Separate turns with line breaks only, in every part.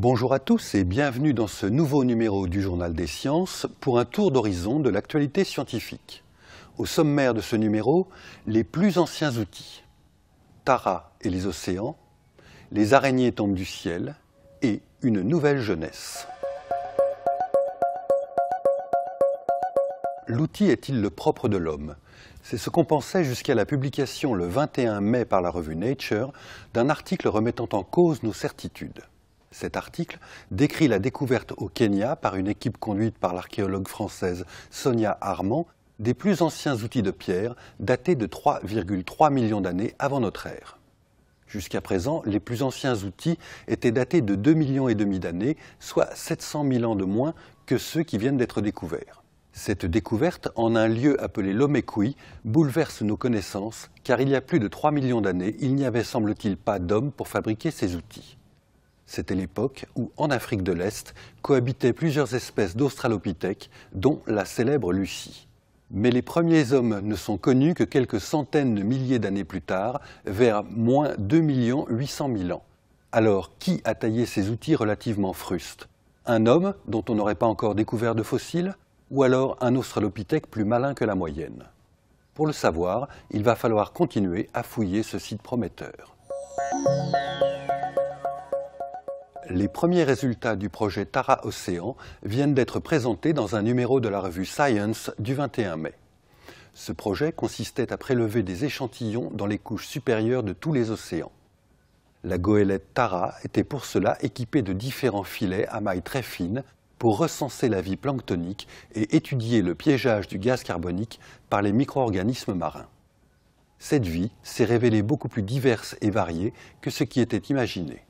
Bonjour à tous et bienvenue dans ce nouveau numéro du Journal des Sciences pour un tour d'horizon de l'actualité scientifique. Au sommaire de ce numéro, les plus anciens outils, Tara et les océans, les araignées tombent du ciel et une nouvelle jeunesse. L'outil est-il le propre de l'homme? C'est ce qu'on pensait jusqu'à la publication le 21 mai par la revue Nature d'un article remettant en cause nos certitudes. Cet article décrit la découverte au Kenya par une équipe conduite par l'archéologue française Sonia Armand des plus anciens outils de pierre datés de 3,3 millions d'années avant notre ère. Jusqu'à présent, les plus anciens outils étaient datés de 2,5 millions d'années, soit 700 000 ans de moins que ceux qui viennent d'être découverts. Cette découverte, en un lieu appelé Lomekwi, bouleverse nos connaissances, car il y a plus de 3 millions d'années, il n'y avait semble-t-il pas d'hommes pour fabriquer ces outils. C'était l'époque où, en Afrique de l'Est, cohabitaient plusieurs espèces d'australopithèques, dont la célèbre Lucie. Mais les premiers hommes ne sont connus que quelques centaines de milliers d'années plus tard, vers moins 2 800 000 ans. Alors, qui a taillé ces outils relativement frustes? Un homme dont on n'aurait pas encore découvert de fossiles? Ou alors un australopithèque plus malin que la moyenne? Pour le savoir, il va falloir continuer à fouiller ce site prometteur. Les premiers résultats du projet Tara Océan viennent d'être présentés dans un numéro de la revue Science du 21 mai. Ce projet consistait à prélever des échantillons dans les couches supérieures de tous les océans. La goélette Tara était pour cela équipée de différents filets à mailles très fines pour recenser la vie planctonique et étudier le piégeage du gaz carbonique par les micro-organismes marins. Cette vie s'est révélée beaucoup plus diverse et variée que ce qui était imaginé.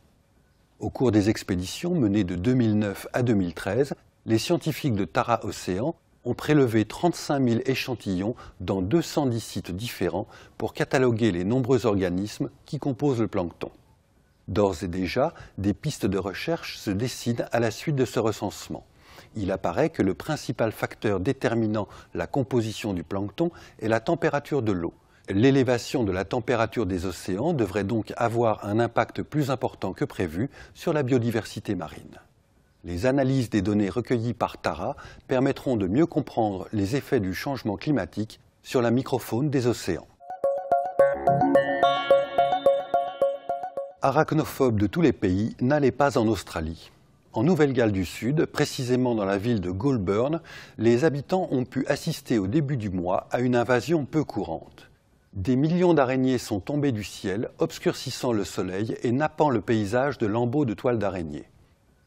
Au cours des expéditions menées de 2009 à 2013, les scientifiques de Tara Océan ont prélevé 35 000 échantillons dans 210 sites différents pour cataloguer les nombreux organismes qui composent le plancton. D'ores et déjà, des pistes de recherche se dessinent à la suite de ce recensement. Il apparaît que le principal facteur déterminant la composition du plancton est la température de l'eau. L'élévation de la température des océans devrait donc avoir un impact plus important que prévu sur la biodiversité marine. Les analyses des données recueillies par Tara permettront de mieux comprendre les effets du changement climatique sur la microfaune des océans. Arachnophobes de tous les pays, n'allez pas en Australie. En Nouvelle-Galles du Sud, précisément dans la ville de Goulburn, les habitants ont pu assister au début du mois à une invasion peu courante. Des millions d'araignées sont tombées du ciel, obscurcissant le soleil et nappant le paysage de lambeaux de toiles d'araignée.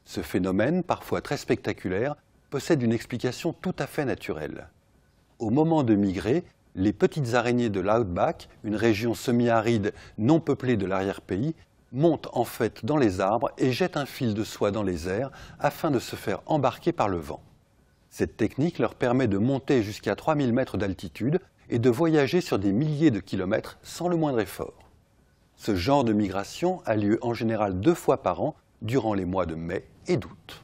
Ce phénomène, parfois très spectaculaire, possède une explication tout à fait naturelle. Au moment de migrer, les petites araignées de l'Outback, une région semi-aride non peuplée de l'arrière-pays, montent en fait dans les arbres et jettent un fil de soie dans les airs afin de se faire embarquer par le vent. Cette technique leur permet de monter jusqu'à 3000 mètres d'altitude et de voyager sur des milliers de kilomètres sans le moindre effort. Ce genre de migration a lieu en général 2 fois par an durant les mois de mai et d'août.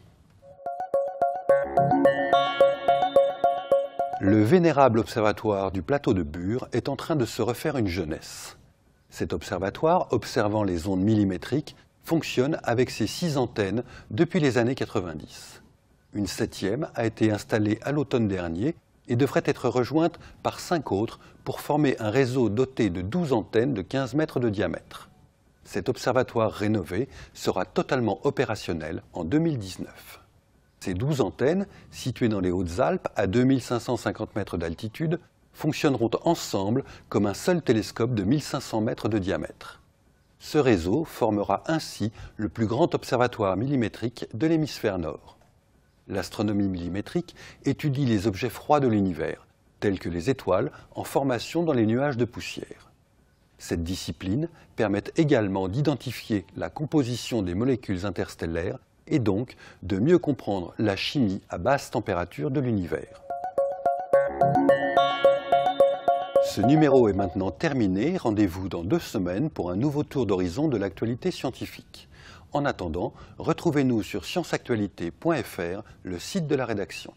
Le vénérable observatoire du plateau de Bure est en train de se refaire une jeunesse. Cet observatoire, observant les ondes millimétriques, fonctionne avec ses 6 antennes depuis les années 90. Une 7e a été installée à l'automne dernier et devrait être rejointe par 5 autres pour former un réseau doté de 12 antennes de 15 mètres de diamètre. Cet observatoire rénové sera totalement opérationnel en 2019. Ces 12 antennes, situées dans les Hautes-Alpes à 2550 mètres d'altitude, fonctionneront ensemble comme un seul télescope de 1500 mètres de diamètre. Ce réseau formera ainsi le plus grand observatoire millimétrique de l'hémisphère nord. L'astronomie millimétrique étudie les objets froids de l'univers, tels que les étoiles en formation dans les nuages de poussière. Cette discipline permet également d'identifier la composition des molécules interstellaires et donc de mieux comprendre la chimie à basse température de l'univers. Ce numéro est maintenant terminé. Rendez-vous dans 2 semaines pour un nouveau tour d'horizon de l'actualité scientifique. En attendant, retrouvez-nous sur scienceactualité.fr, le site de la rédaction.